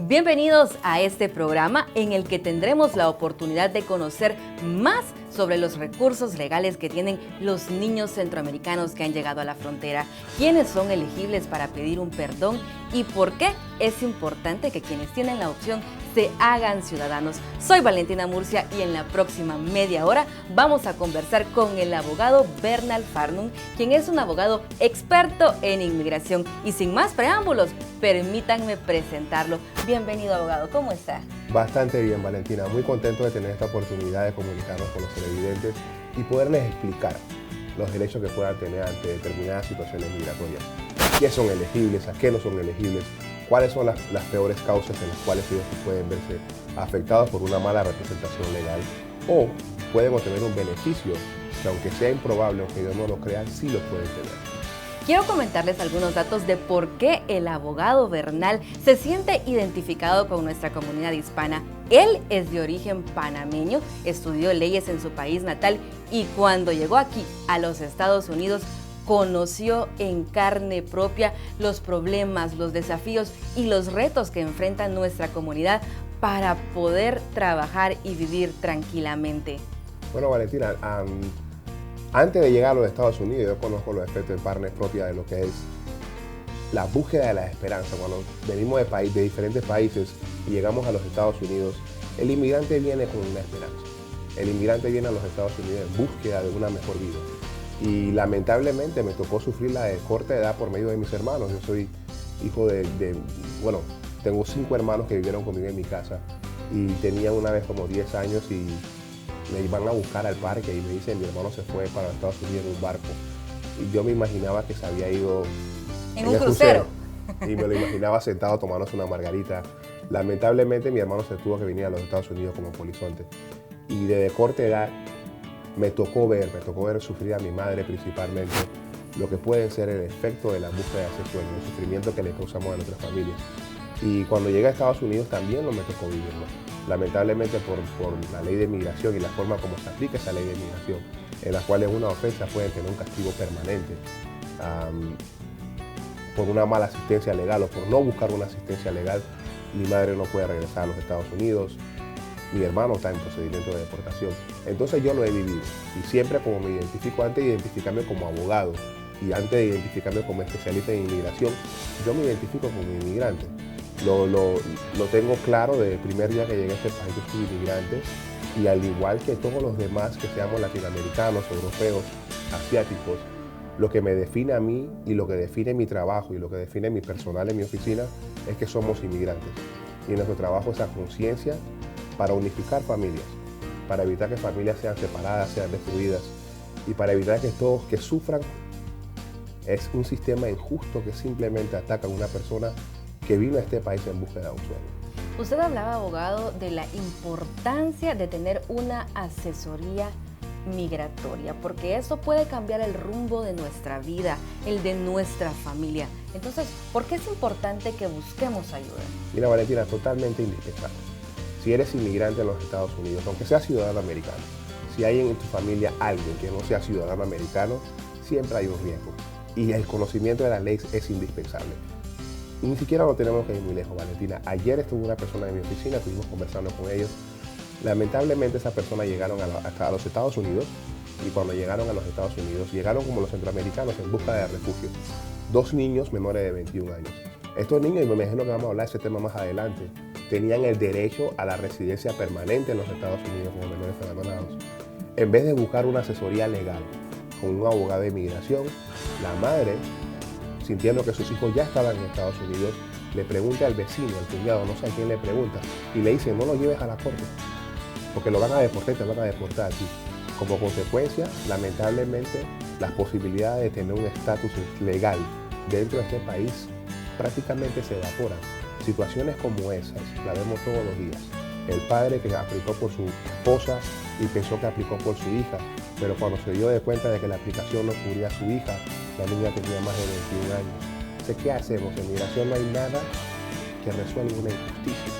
Bienvenidos a este programa en el que tendremos la oportunidad de conocer más sobre los recursos legales que tienen los niños centroamericanos que han llegado a la frontera, quiénes son elegibles para pedir un perdón y por qué es importante que quienes tienen la opción se hagan ciudadanos. Soy Valentina Murcia y en la próxima media hora vamos a conversar con el abogado Bernal Farnum, quien es un abogado experto en inmigración. Y sin más preámbulos, permítanme presentarlo. Bienvenido, abogado. ¿Cómo está? Bastante bien, Valentina. Muy contento de tener esta oportunidad de comunicarnos con los televidentes y poderles explicar los derechos que puedan tener ante determinadas situaciones migratorias. ¿Qué son elegibles? ¿A qué no son elegibles? ¿Cuáles son las peores causas en las cuales ellos pueden verse afectados por una mala representación legal? O pueden obtener un beneficio que, aunque sea improbable, aunque ellos no lo crean, sí lo pueden tener. Quiero comentarles algunos datos de por qué el abogado Bernal se siente identificado con nuestra comunidad hispana. Él es de origen panameño, estudió leyes en su país natal y cuando llegó aquí a los Estados Unidos, conoció en carne propia los problemas, los desafíos y los retos que enfrenta nuestra comunidad para poder trabajar y vivir tranquilamente. Bueno, Valentina, antes de llegar a los Estados Unidos, yo conozco los efectos en carne propia de lo que es la búsqueda de la esperanza. Cuando venimos de diferentes países y llegamos a los Estados Unidos, el inmigrante viene con una esperanza. El inmigrante viene a los Estados Unidos en búsqueda de una mejor vida. Y lamentablemente me tocó sufrir la de corta edad por medio de mis hermanos. Yo soy hijo bueno, tengo 5 hermanos que vivieron conmigo en mi casa y tenían una vez como 10 años y me iban a buscar al parque y me dicen, mi hermano se fue para Estados Unidos en un barco. Y yo me imaginaba que se había ido en un crucero. Y me lo imaginaba sentado tomándose una margarita. Lamentablemente mi hermano se tuvo que venir a los Estados Unidos como polizonte. Y desde corta edad me tocó ver sufrir a mi madre principalmente lo que puede ser el efecto de la búsqueda sexual, el sufrimiento que le causamos a nuestras familias. Y cuando llegué a Estados Unidos también me tocó vivirlo. Lamentablemente por la ley de migración y la forma como se aplica esa ley de migración, en la cual una ofensa puede tener un castigo permanente por una mala asistencia legal o por no buscar una asistencia legal, mi madre no puede regresar a los Estados Unidos. Mi hermano está en procedimiento de deportación. Entonces yo lo he vivido y siempre como me identifico, antes de identificarme como abogado y antes de identificarme como especialista en inmigración, yo me identifico como inmigrante. Lo tengo claro desde el primer día que llegué a este país, que soy inmigrante, y al igual que todos los demás que seamos latinoamericanos, europeos, asiáticos, lo que me define a mí y lo que define mi trabajo y lo que define mi personal en mi oficina es que somos inmigrantes. Y nuestro trabajo es a conciencia para unificar familias, para evitar que familias sean separadas, sean destruidas y para evitar que todos que sufran. Es un sistema injusto que simplemente ataca a una persona que vino a este país en búsqueda de un sueño. Usted hablaba, abogado, de la importancia de tener una asesoría migratoria, porque eso puede cambiar el rumbo de nuestra vida, el de nuestra familia. Entonces, ¿por qué es importante que busquemos ayuda? Mira, Valentina, totalmente indispensable. Si eres inmigrante en los Estados Unidos, aunque seas ciudadano americano, si hay en tu familia alguien que no sea ciudadano americano, siempre hay un riesgo. Y el conocimiento de la ley es indispensable. Y ni siquiera lo tenemos que ir muy lejos, Valentina. Ayer estuvo una persona en mi oficina, estuvimos conversando con ellos. Lamentablemente esas personas llegaron hasta los Estados Unidos y cuando llegaron a los Estados Unidos, llegaron como los centroamericanos en busca de refugio. 2 niños menores de 21 años. Estos niños, y me imagino que vamos a hablar de ese tema más adelante, tenían el derecho a la residencia permanente en los Estados Unidos como menores abandonados. En vez de buscar una asesoría legal con un abogado de inmigración, la madre, sintiendo que sus hijos ya estaban en Estados Unidos, le pregunta al vecino, al cuñado, no sé a quién le pregunta, y le dice, no lo lleves a la corte, porque lo van a deportar, te van a deportar a ti. Como consecuencia, lamentablemente, las posibilidades de tener un estatus legal dentro de este país prácticamente se evaporan. Situaciones como esas las vemos todos los días. El padre que aplicó por su esposa y pensó que aplicó por su hija, pero cuando se dio de cuenta de que la aplicación no cubría a su hija, la niña tenía más de 21 años. Entonces, ¿qué hacemos? En migración no hay nada que resuelva una injusticia.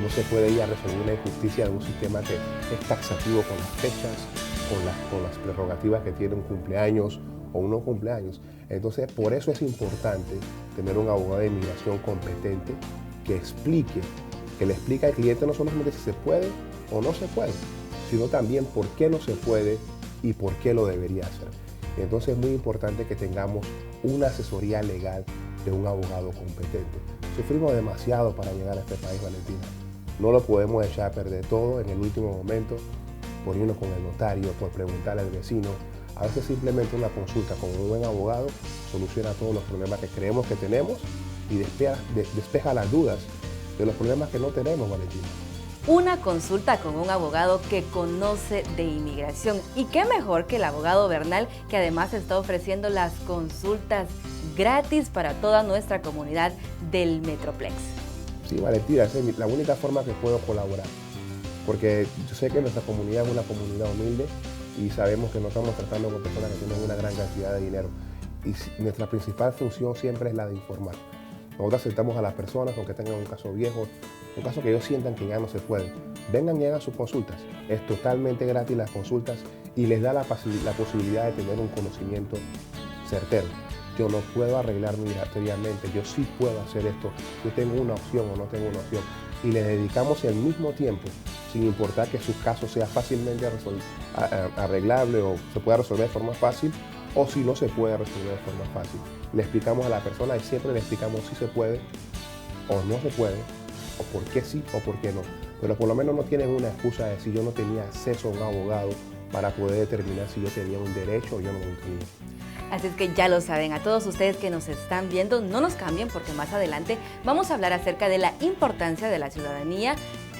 No se puede ir a resolver una injusticia de un sistema que es taxativo con las fechas, con las prerrogativas que tiene un cumpleaños o unos cumpleaños. Entonces, por eso es importante tener un abogado de inmigración competente que le explique al cliente no solamente si se puede o no se puede, sino también por qué no se puede y por qué lo debería hacer. Entonces es muy importante que tengamos una asesoría legal de un abogado competente. Sufrimos demasiado para llegar a este país, Valentina. No lo podemos echar a perder todo en el último momento por irnos con el notario, por preguntarle al vecino. A veces simplemente una consulta con un buen abogado soluciona todos los problemas que creemos que tenemos y despeja las dudas de los problemas que no tenemos, Valentina. Una consulta con un abogado que conoce de inmigración. Y qué mejor que el abogado Bernal, que además está ofreciendo las consultas gratis para toda nuestra comunidad del Metroplex. Sí, Valentina, esa es la única forma que puedo colaborar. Porque yo sé que nuestra comunidad es una comunidad humilde y sabemos que no estamos tratando con personas que tienen una gran cantidad de dinero. Y nuestra principal función siempre es la de informar. Nosotros aceptamos a las personas, aunque tengan un caso viejo, un caso que ellos sientan que ya no se puede. Vengan y hagan sus consultas. Es totalmente gratis las consultas y les da la posibilidad de tener un conocimiento certero. Yo no puedo arreglar migratoriamente, yo sí puedo hacer esto. Yo tengo una opción o no tengo una opción. Y le dedicamos el mismo tiempo, sin importar que su caso sea fácilmente arreglable o se pueda resolver de forma fácil, o si no se puede resolver de forma fácil. Le explicamos a la persona y siempre le explicamos si se puede o no se puede, o por qué sí o por qué no. Pero por lo menos no tienen una excusa de si yo no tenía acceso a un abogado para poder determinar si yo tenía un derecho o yo no lo tenía. Así es que ya lo saben, a todos ustedes que nos están viendo, no nos cambien porque más adelante vamos a hablar acerca de la importancia de la ciudadanía,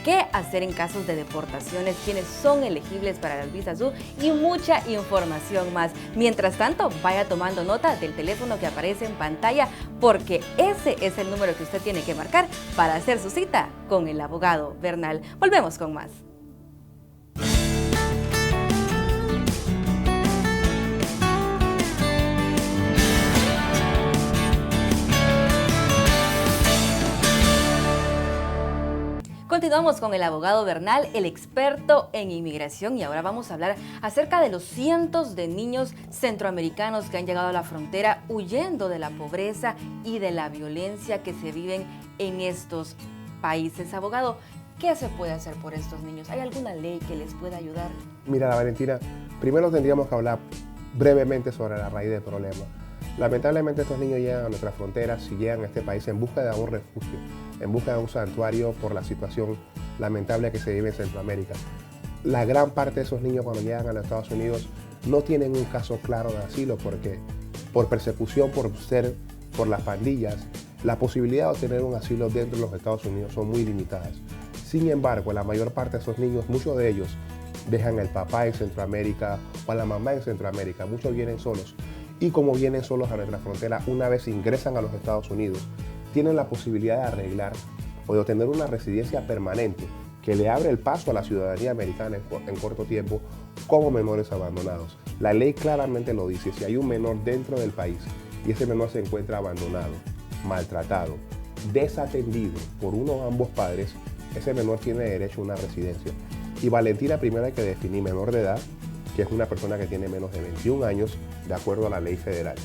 qué hacer en casos de deportaciones, quiénes son elegibles para las visas U y mucha información más. Mientras tanto, vaya tomando nota del teléfono que aparece en pantalla porque ese es el número que usted tiene que marcar para hacer su cita con el abogado Bernal. Volvemos con más. Continuamos con el abogado Bernal, el experto en inmigración, y ahora vamos a hablar acerca de los cientos de niños centroamericanos que han llegado a la frontera huyendo de la pobreza y de la violencia que se viven en estos países. Abogado, ¿qué se puede hacer por estos niños? ¿Hay alguna ley que les pueda ayudar? Mira, Valentina, primero tendríamos que hablar brevemente sobre la raíz del problema. Lamentablemente estos niños llegan a nuestras fronteras y llegan a este país en busca de un refugio, en busca de un santuario por la situación lamentable que se vive en Centroamérica. La gran parte de esos niños cuando llegan a los Estados Unidos no tienen un caso claro de asilo porque por persecución, por las pandillas, la posibilidad de obtener un asilo dentro de los Estados Unidos son muy limitadas. Sin embargo, la mayor parte de esos niños, muchos de ellos dejan al papá en Centroamérica o a la mamá en Centroamérica, muchos vienen solos. Y como vienen solos a nuestra frontera, una vez ingresan a los Estados Unidos, tienen la posibilidad de arreglar o de obtener una residencia permanente que le abre el paso a la ciudadanía americana en corto tiempo como menores abandonados. La ley claramente lo dice, si hay un menor dentro del país y ese menor se encuentra abandonado, maltratado, desatendido por uno o ambos padres, ese menor tiene derecho a una residencia. Y Valentina, primero hay que definir menor de edad, que es una persona que tiene menos de 21 años, de acuerdo a la ley federal.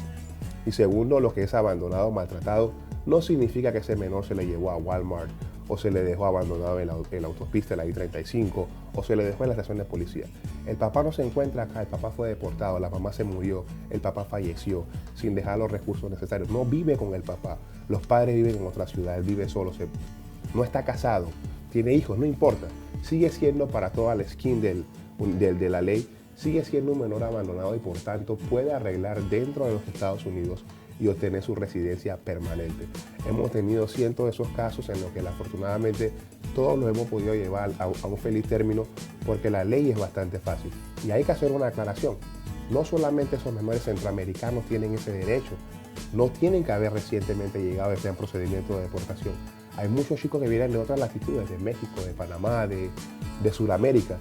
Y segundo, lo que es abandonado o maltratado, no significa que ese menor se le llevó a Walmart, o se le dejó abandonado en la autopista, en la I-35, o se le dejó en la estación de policía. El papá no se encuentra acá, el papá fue deportado, la mamá se murió, el papá falleció, sin dejar los recursos necesarios. No vive con el papá, los padres viven en otra ciudad, él vive solo, no está casado, tiene hijos, no importa. Sigue siendo para toda la skin de la ley, sigue siendo un menor abandonado y por tanto puede arreglar dentro de los Estados Unidos y obtener su residencia permanente. Hemos tenido cientos de esos casos en los que afortunadamente todos los hemos podido llevar a un feliz término porque la ley es bastante fácil. Y hay que hacer una aclaración. No solamente esos menores centroamericanos tienen ese derecho, no tienen que haber recientemente llegado a este procedimiento de deportación. Hay muchos chicos que vienen de otras latitudes, de México, de Panamá, de Sudamérica.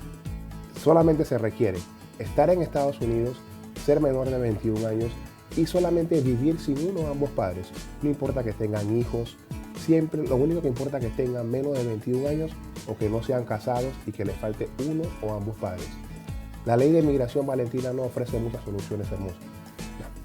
Solamente se requiere estar en Estados Unidos, ser menor de 21 años y solamente vivir sin uno o ambos padres. No importa que tengan hijos, siempre lo único que importa es que tengan menos de 21 años o que no sean casados y que les falte uno o ambos padres. La ley de migración, Valentina, no ofrece muchas soluciones hermosas.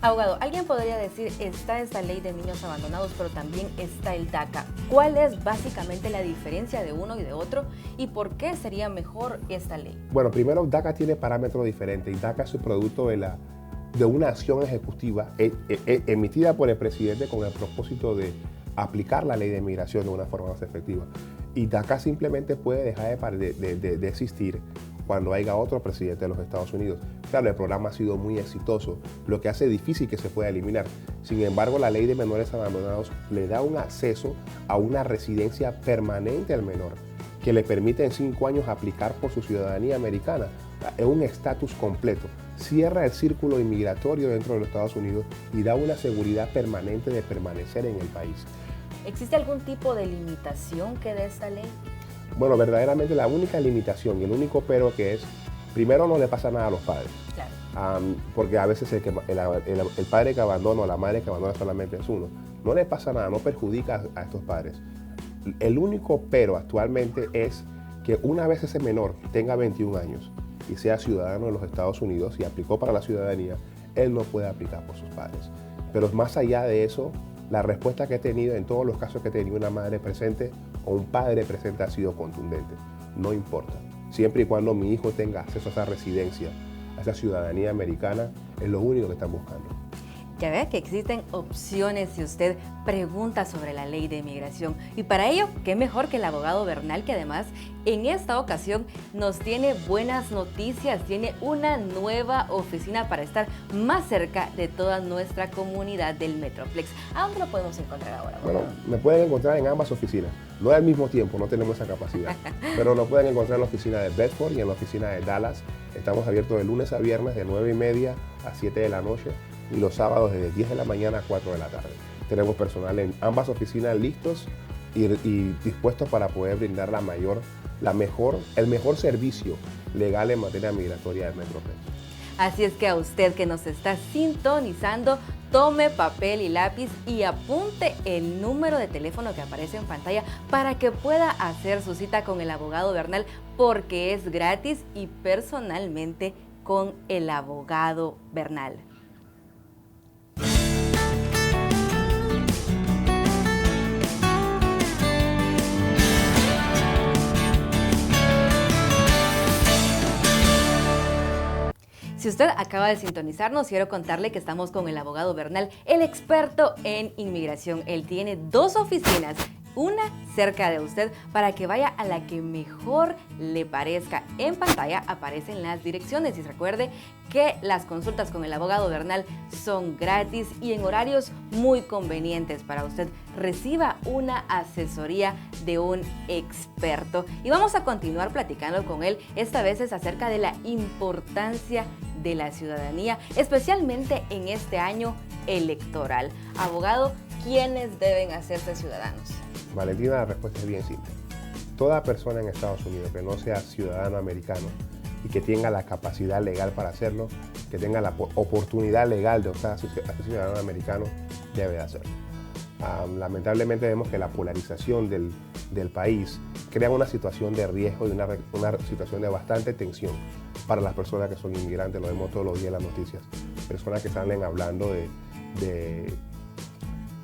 Abogado, alguien podría decir, está esta ley de niños abandonados, pero también está el DACA. ¿Cuál es básicamente la diferencia de uno y de otro? ¿Y por qué sería mejor esta ley? Bueno, primero, DACA tiene parámetros diferentes y DACA es un producto de una acción ejecutiva emitida por el presidente con el propósito de aplicar la ley de migración de una forma más efectiva. Y DACA simplemente puede dejar de existir cuando haya otro presidente de los Estados Unidos. Claro, el programa ha sido muy exitoso, lo que hace difícil que se pueda eliminar. Sin embargo, la ley de menores abandonados le da un acceso a una residencia permanente al menor, que le permite en 5 años aplicar por su ciudadanía americana. Es un estatus completo. Cierra el círculo inmigratorio dentro de los Estados Unidos y da una seguridad permanente de permanecer en el país. ¿Existe algún tipo de limitación que dé esta ley? Bueno, verdaderamente la única limitación y el único pero que es, primero no le pasa nada a los padres. Claro. Porque a veces el padre que abandona o la madre que abandona solamente es uno. No le pasa nada, no perjudica a estos padres. El único pero actualmente es que una vez ese menor tenga 21 años y sea ciudadano de los Estados Unidos y aplicó para la ciudadanía, él no puede aplicar por sus padres. Pero más allá de eso, la respuesta que he tenido en todos los casos que he tenido una madre presente o un padre presente ha sido contundente. No importa. Siempre y cuando mi hijo tenga acceso a esa residencia, a esa ciudadanía americana, es lo único que están buscando. Ya vea que existen opciones si usted pregunta sobre la ley de inmigración. Y para ello, qué mejor que el abogado Bernal, que además en esta ocasión nos tiene buenas noticias. Tiene una nueva oficina para estar más cerca de toda nuestra comunidad del Metroplex. ¿A dónde lo podemos encontrar ahora, abogado? Bueno, me pueden encontrar en ambas oficinas. No al mismo tiempo, no tenemos esa capacidad. Pero nos pueden encontrar en la oficina de Bedford y en la oficina de Dallas. Estamos abiertos de lunes a viernes de 9:30 a 7 de la noche. Y los sábados desde 10 de la mañana a 4 de la tarde. Tenemos personal en ambas oficinas listos y dispuestos para poder brindar el mejor servicio legal en materia migratoria del Metroplex. Así es que a usted que nos está sintonizando, tome papel y lápiz y apunte el número de teléfono que aparece en pantalla para que pueda hacer su cita con el abogado Bernal, porque es gratis y personalmente con el abogado Bernal. Si usted acaba de sintonizarnos, quiero contarle que estamos con el abogado Bernal, el experto en inmigración. Él tiene 2 oficinas, una cerca de usted, para que vaya a la que mejor le parezca. En pantalla aparecen las direcciones y recuerde que las consultas con el abogado Bernal son gratis y en horarios muy convenientes para usted. Reciba una asesoría de un experto. Y vamos a continuar platicando con él. Esta vez es acerca de la importancia de la ciudadanía, especialmente en este año electoral. Abogado, ¿quiénes deben hacerse ciudadanos? Valentina, la respuesta es bien simple. Toda persona en Estados Unidos que no sea ciudadano americano y que tenga la capacidad legal para hacerlo, que tenga la oportunidad legal de ser ciudadano americano, debe hacerlo. Lamentablemente vemos que la polarización del país crea una situación de riesgo y una situación de bastante tensión para las personas que son inmigrantes. Lo vemos todos los días en las noticias. Personas que salen hablando de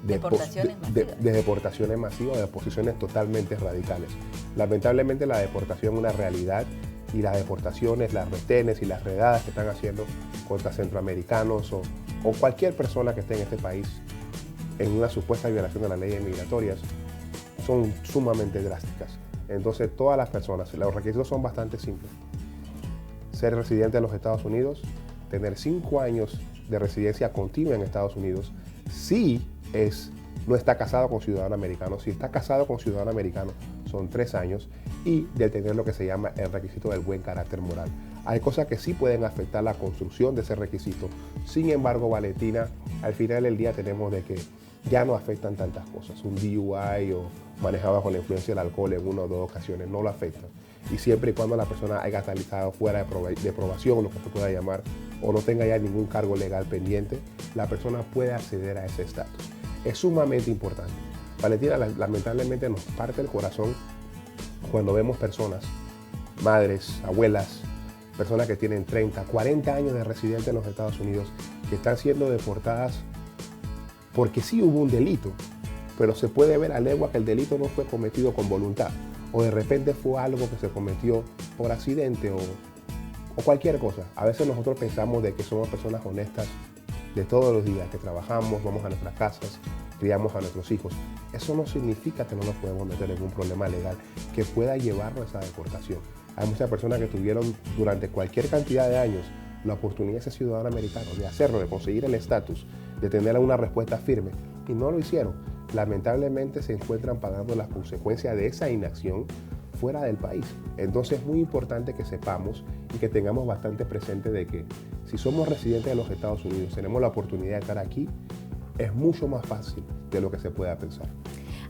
deportaciones masivas, de posiciones totalmente radicales. Lamentablemente la deportación es una realidad y las deportaciones, las retenes y las redadas que están haciendo contra centroamericanos o cualquier persona que esté en este país en una supuesta violación de las leyes migratorias son sumamente drásticas. Entonces todas las personas, los requisitos son bastante simples. Ser residente de los Estados Unidos, tener 5 años de residencia continua en Estados Unidos, si no está casado con ciudadano americano. Si está casado con ciudadano americano, son 3 años, y de tener lo que se llama el requisito del buen carácter moral. Hay cosas que sí pueden afectar la construcción de ese requisito. Sin embargo, Valentina, al final del día tenemos de que ya no afectan tantas cosas. Un DUI o manejar bajo la influencia del alcohol en 1 o 2 ocasiones no lo afectan. Y siempre y cuando la persona haya estado fuera de probación, lo que se pueda llamar, o no tenga ya ningún cargo legal pendiente, la persona puede acceder a ese estatus. Es sumamente importante. Valentina, lamentablemente nos parte el corazón cuando vemos personas, madres, abuelas, personas que tienen 30, 40 años de residente en los Estados Unidos, que están siendo deportadas porque sí hubo un delito, pero se puede ver a legua que el delito no fue cometido con voluntad, o de repente fue algo que se cometió por accidente o cualquier cosa. A veces nosotros pensamos de que somos personas honestas de todos los días, que trabajamos, vamos a nuestras casas, criamos a nuestros hijos. Eso no significa que no nos podemos meter en un problema legal que pueda llevarnos a esa deportación. Hay muchas personas que tuvieron durante cualquier cantidad de años la oportunidad de ser ciudadano americano, de hacerlo, de conseguir el estatus, de tener una respuesta firme, y no lo hicieron. Lamentablemente se encuentran pagando las consecuencias de esa inacción fuera del país. Entonces es muy importante que sepamos y que tengamos bastante presente de que si somos residentes de los Estados Unidos, tenemos la oportunidad de estar aquí, es mucho más fácil de lo que se pueda pensar.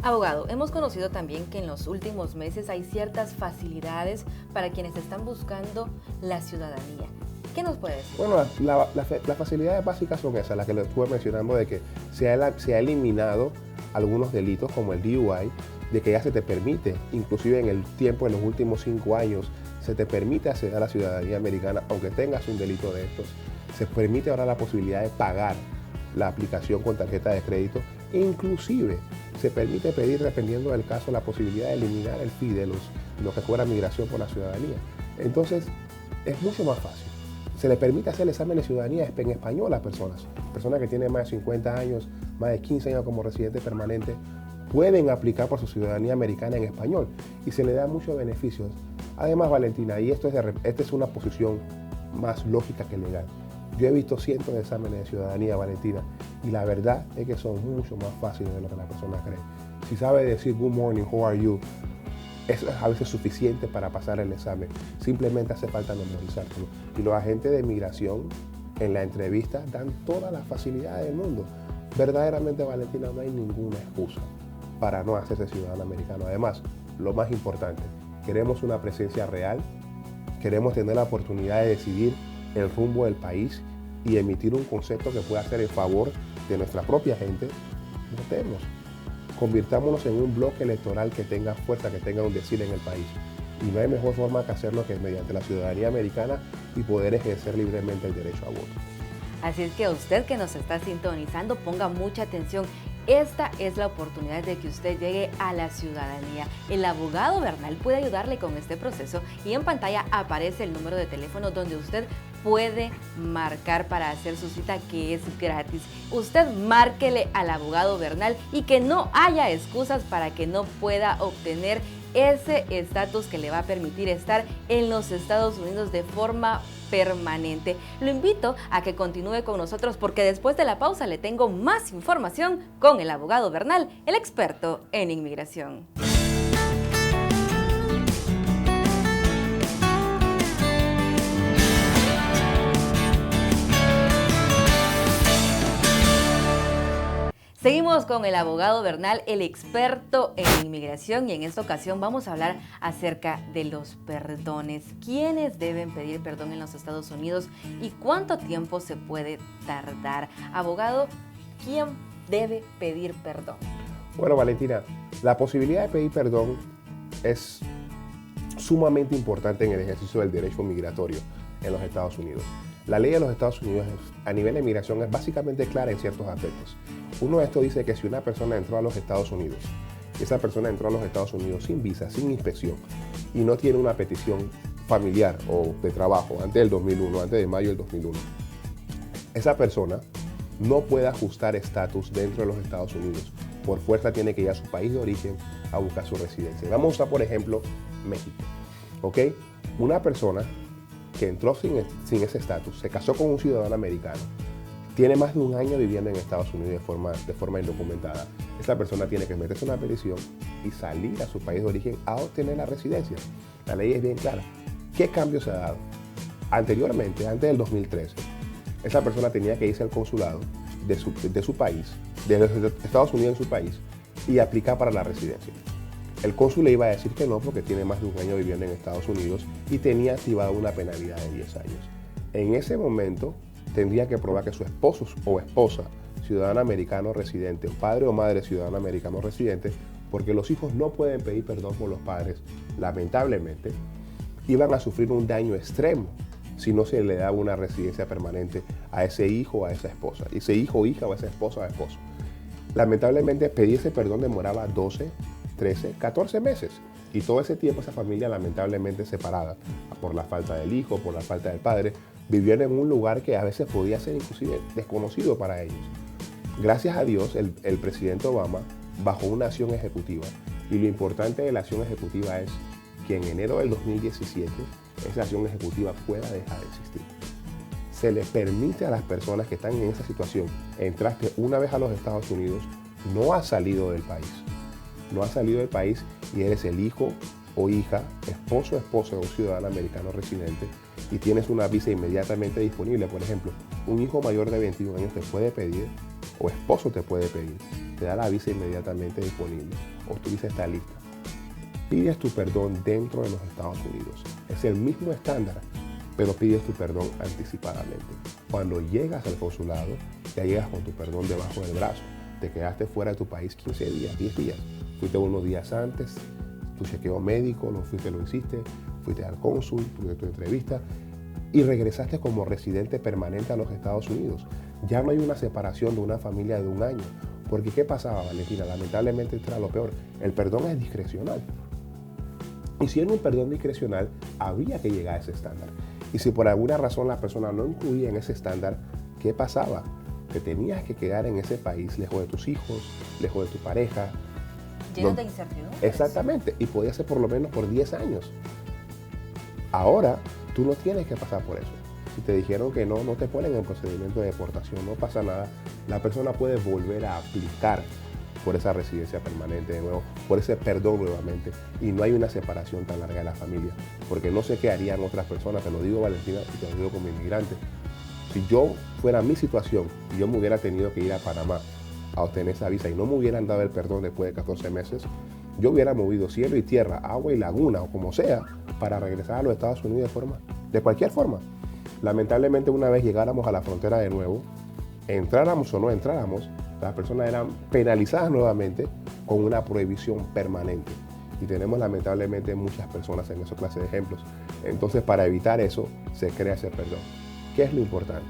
Abogado, hemos conocido también que en los últimos meses hay ciertas facilidades para quienes están buscando la ciudadanía. ¿Qué nos puede decir? Bueno, las facilidades básicas son esas, las que le estuve mencionando, de que se ha eliminado algunos delitos como el DUI, de que ya se te permite, inclusive en el tiempo, en los últimos 5 años, se te permite acceder a la ciudadanía americana, aunque tengas un delito de estos. Se permite ahora la posibilidad de pagar la aplicación con tarjeta de crédito, e inclusive se permite pedir, dependiendo del caso, la posibilidad de eliminar el fee de lo que cobra migración por la ciudadanía. Entonces, es mucho más fácil. Se le permite hacer el examen de ciudadanía en español a personas que tienen más de 50 años, más de 15 años como residente permanente, pueden aplicar por su ciudadanía americana en español y se le da muchos beneficios. Además, Valentina, y esta es una posición más lógica que legal, yo he visto cientos de exámenes de ciudadanía, Valentina, y la verdad es que son mucho más fáciles de lo que la persona cree. Si sabe decir good morning, how are you, eso es a veces suficiente para pasar el examen. Simplemente hace falta memorizarlo. Y los agentes de migración en la entrevista dan todas las facilidades del mundo. Verdaderamente, Valentina, no hay ninguna excusa para no hacerse ciudadano americano. Además, lo más importante, queremos una presencia real, queremos tener la oportunidad de decidir el rumbo del país y emitir un concepto que pueda hacer en favor de nuestra propia gente. Votemos. Convirtámonos en un bloque electoral que tenga fuerza, que tenga un decir en el país. Y no hay mejor forma que hacerlo que mediante la ciudadanía americana y poder ejercer libremente el derecho a voto. Así es que usted que nos está sintonizando, ponga mucha atención. Esta es la oportunidad de que usted llegue a la ciudadanía. El abogado Bernal puede ayudarle con este proceso y en pantalla aparece el número de teléfono donde usted puede marcar para hacer su cita, que es gratis. Usted márquele al abogado Bernal y que no haya excusas para que no pueda obtener ese estatus que le va a permitir estar en los Estados Unidos de forma permanente. Lo invito a que continúe con nosotros porque después de la pausa le tengo más información con el abogado Bernal, el experto en inmigración. Seguimos con el abogado Bernal, el experto en inmigración, y en esta ocasión vamos a hablar acerca de los perdones. ¿Quiénes deben pedir perdón en los Estados Unidos y cuánto tiempo se puede tardar? Abogado, ¿quién debe pedir perdón? Bueno, Valentina, la posibilidad de pedir perdón es sumamente importante en el ejercicio del derecho migratorio en los Estados Unidos. La ley de los Estados Unidos a nivel de migración es básicamente clara en ciertos aspectos. Uno de estos dice que si una persona entró a los Estados Unidos, esa persona entró a los Estados Unidos sin visa, sin inspección, y no tiene una petición familiar o de trabajo antes del 2001, antes de mayo del 2001, esa persona no puede ajustar estatus dentro de los Estados Unidos. Por fuerza tiene que ir a su país de origen a buscar su residencia. Vamos a usar, por ejemplo, México. ¿Ok? Una persona que entró sin ese estatus, se casó con un ciudadano americano, tiene más de un año viviendo en Estados Unidos de forma indocumentada. Esa persona tiene que meterse una petición y salir a su país de origen a obtener la residencia. La ley es bien clara. ¿Qué cambio se ha dado? Anteriormente, antes del 2013, esa persona tenía que irse al consulado de su país, de los Estados Unidos en su país, y aplicar para la residencia. El cónsul le iba a decir que no porque tiene más de un año viviendo en Estados Unidos y tenía activada una penalidad de 10 años. En ese momento tendría que probar que su esposo o esposa, ciudadano americano residente, o padre o madre ciudadano americano residente, porque los hijos no pueden pedir perdón por los padres, lamentablemente, iban a sufrir un daño extremo si no se le daba una residencia permanente a ese hijo o a esa esposa, ese hijo o hija o a esa esposa o esposo. Lamentablemente pedir ese perdón demoraba 12, 13, 14 meses. Y todo ese tiempo esa familia lamentablemente separada por la falta del hijo, por la falta del padre, vivían en un lugar que a veces podía ser inclusive desconocido para ellos. Gracias a Dios el presidente Obama bajó una acción ejecutiva y lo importante de la acción ejecutiva es que en enero del 2017 esa acción ejecutiva pueda dejar de existir. Se le permite a las personas que están en esa situación, entraste una vez a los Estados Unidos, no has salido del país. No has salido del país y eres el hijo o hija, esposo o esposa de un ciudadano americano residente y tienes una visa inmediatamente disponible. Por ejemplo, un hijo mayor de 21 años te puede pedir, o esposo te puede pedir, te da la visa inmediatamente disponible o tu visa está lista. Pides tu perdón dentro de los Estados Unidos. Es el mismo estándar, pero pides tu perdón anticipadamente. Cuando llegas al consulado, ya llegas con tu perdón debajo del brazo. Te quedaste fuera de tu país 15 días, 10 días. Fuiste unos días antes, tu chequeo médico, lo hiciste, fuiste al cónsul, tuviste tu entrevista y regresaste como residente permanente a los Estados Unidos. Ya no hay una separación de una familia de un año. Porque ¿qué pasaba, Valentina? Lamentablemente esto era lo peor. El perdón es discrecional. Y si era un perdón discrecional, había que llegar a ese estándar. Y si por alguna razón la persona no incluía en ese estándar, ¿qué pasaba? Te tenías que quedar en ese país, lejos de tus hijos, lejos de tu pareja. Lleno de incertidumbre. Exactamente, y podía ser por lo menos por 10 años. Ahora, tú no tienes que pasar por eso. Si te dijeron que no te ponen en procedimiento de deportación, no pasa nada. La persona puede volver a aplicar por esa residencia permanente de nuevo, por ese perdón nuevamente, y no hay una separación tan larga de la familia, porque no sé qué harían otras personas, te lo digo, Valentina, y te lo digo como inmigrante. Si yo fuera mi situación y yo me hubiera tenido que ir a Panamá a obtener esa visa y no me hubieran dado el perdón después de 14 meses, yo hubiera movido cielo y tierra, agua y laguna o como sea para regresar a los Estados Unidos de cualquier forma. Lamentablemente una vez llegáramos a la frontera de nuevo, entráramos o no entráramos, las personas eran penalizadas nuevamente con una prohibición permanente. Y tenemos lamentablemente muchas personas en esa clase de ejemplos. Entonces para evitar eso se crea ese perdón. ¿Qué es lo importante?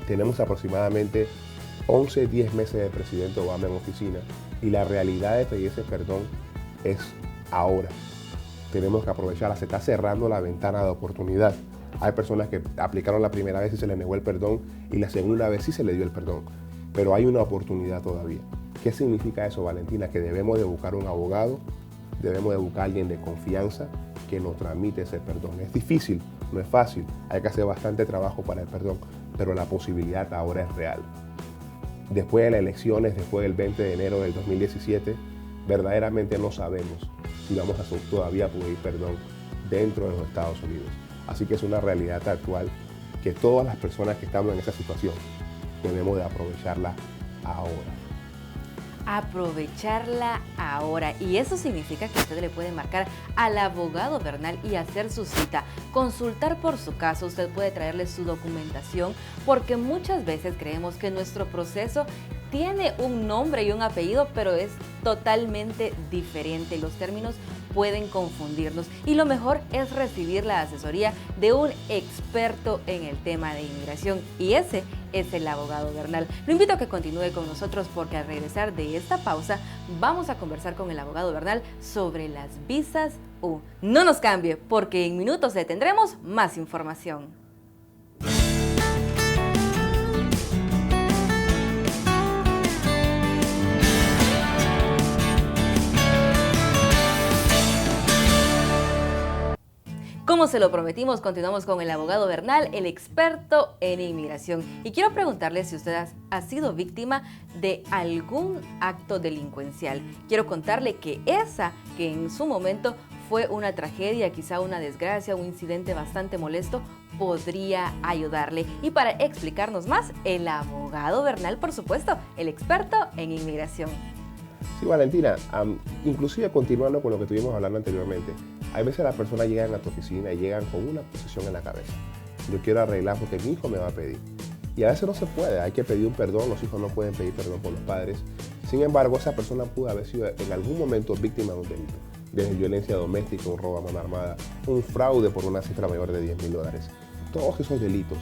Tenemos aproximadamente 11, 10 meses de presidente Obama en oficina y la realidad de pedir ese perdón es ahora. Tenemos que aprovecharla, se está cerrando la ventana de oportunidad. Hay personas que aplicaron la primera vez y se les negó el perdón y la segunda vez sí se les dio el perdón, pero hay una oportunidad todavía. ¿Qué significa eso, Valentina? Que debemos de buscar un abogado, debemos de buscar a alguien de confianza que nos tramite ese perdón. Es difícil, no es fácil, hay que hacer bastante trabajo para el perdón, pero la posibilidad ahora es real. Después de las elecciones, después del 20 de enero del 2017, verdaderamente no sabemos si vamos a todavía pedir perdón dentro de los Estados Unidos. Así que es una realidad actual que todas las personas que estamos en esa situación debemos de aprovecharla ahora. Aprovecharla ahora. Y eso significa que usted le puede marcar al abogado Bernal y hacer su cita, consultar por su caso. Usted puede traerle su documentación, porque muchas veces creemos que nuestro proceso tiene un nombre y un apellido, pero es totalmente diferente. Los términos pueden confundirnos y lo mejor es recibir la asesoría de un experto en el tema de inmigración, y ese es el abogado Bernal. Lo invito a que continúe con nosotros, porque al regresar de esta pausa vamos a conversar con el abogado Bernal sobre las visas U. No nos cambie, porque en minutos le tendremos más información. Como se lo prometimos, continuamos con el abogado Bernal, el experto en inmigración. Y quiero preguntarle si usted ha sido víctima de algún acto delincuencial. Quiero contarle que en su momento fue una tragedia, quizá una desgracia, un incidente bastante molesto, podría ayudarle. Y para explicarnos más, el abogado Bernal, por supuesto, el experto en inmigración. Sí, Valentina, inclusive continuando con lo que estuvimos hablando anteriormente, hay veces las personas llegan a tu oficina y llegan con una posición en la cabeza. Yo quiero arreglar porque mi hijo me va a pedir. Y a veces no se puede, hay que pedir un perdón, los hijos no pueden pedir perdón por los padres. Sin embargo, esa persona pudo haber sido en algún momento víctima de un delito, desde violencia doméstica, un robo a mano armada, un fraude por una cifra mayor de $10,000. todos esos delitos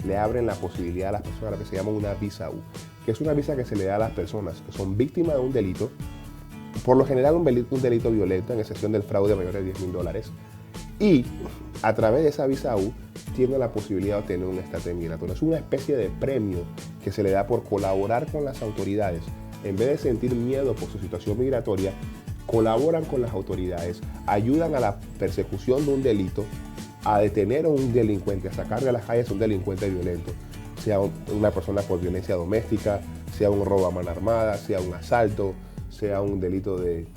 le abren la posibilidad a las personas a lo que se llama una visa U, que es una visa que se le da a las personas que son víctimas de un delito, por lo general un delito violento, en excepción del fraude mayor de $10,000, y a través de esa visa U tiene la posibilidad de obtener un estatus migratorio. Es una especie de premio que se le da por colaborar con las autoridades. En vez de sentir miedo por su situación migratoria, colaboran con las autoridades, ayudan a la persecución de un delito, a detener a un delincuente, a sacar de las calles a un delincuente violento, sea una persona por violencia doméstica, sea un robo a mano armada, sea un asalto, sea un delito de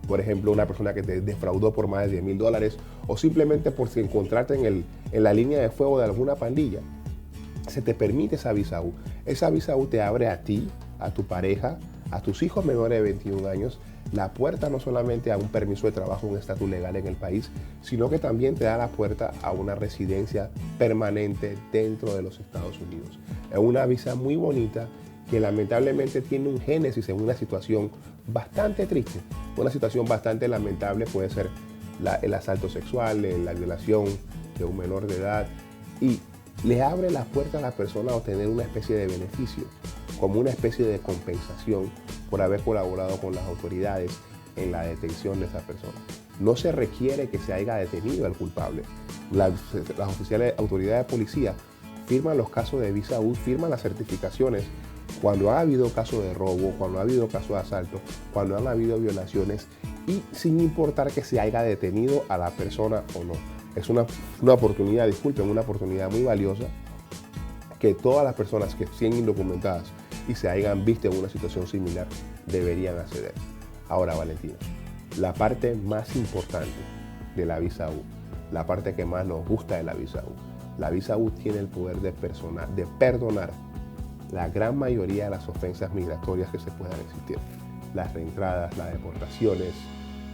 por ejemplo, una persona que te defraudó por más de $10,000, o simplemente por si encontrarte en la línea de fuego de alguna pandilla. Se te permite esa visa U. Esa visa U te abre a ti, a tu pareja, a tus hijos menores de 21 años, la puerta no solamente a un permiso de trabajo, un estatus legal en el país, sino que también te da la puerta a una residencia permanente dentro de los Estados Unidos. Es una visa muy bonita que lamentablemente tiene un génesis en una situación bastante triste. Una situación bastante lamentable puede ser el asalto sexual, la violación de un menor de edad, y le abre la puerta a la persona a obtener una especie de beneficio, como una especie de compensación por haber colaborado con las autoridades en la detención de esa persona. No se requiere que se haya detenido al culpable. Las autoridades de policía firman los casos de visa U, firman las certificaciones cuando ha habido casos de robo, cuando ha habido casos de asalto, cuando han habido violaciones, y sin importar que se haya detenido a la persona o no. Es una oportunidad, disculpen, una oportunidad muy valiosa que todas las personas que estén indocumentadas y se hayan visto en una situación similar deberían acceder. Ahora, Valentina, la parte más importante de la visa U, la parte que más nos gusta de la visa U. La visa U tiene el poder de perdonar la gran mayoría de las ofensas migratorias que se puedan existir. Las reentradas, las deportaciones,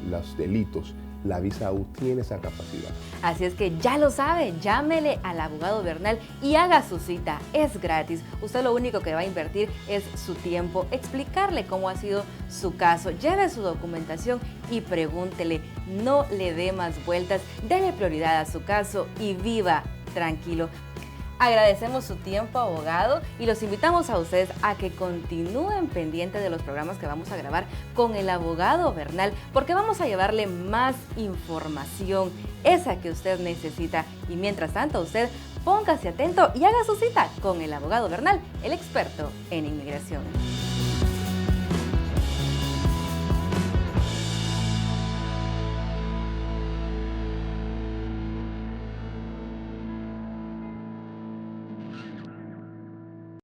los delitos. La visa U tiene esa capacidad. Así es que ya lo sabe, llámele al abogado Bernal y haga su cita. Es gratis. Usted lo único que va a invertir es su tiempo, explicarle cómo ha sido su caso. Lleve su documentación y pregúntele. No le dé más vueltas. Dele prioridad a su caso y viva tranquilo. Agradecemos su tiempo, abogado, y los invitamos a ustedes a que continúen pendientes de los programas que vamos a grabar con el abogado Bernal, porque vamos a llevarle más información, esa que usted necesita. Y mientras tanto, usted póngase atento y haga su cita con el abogado Bernal, el experto en inmigración.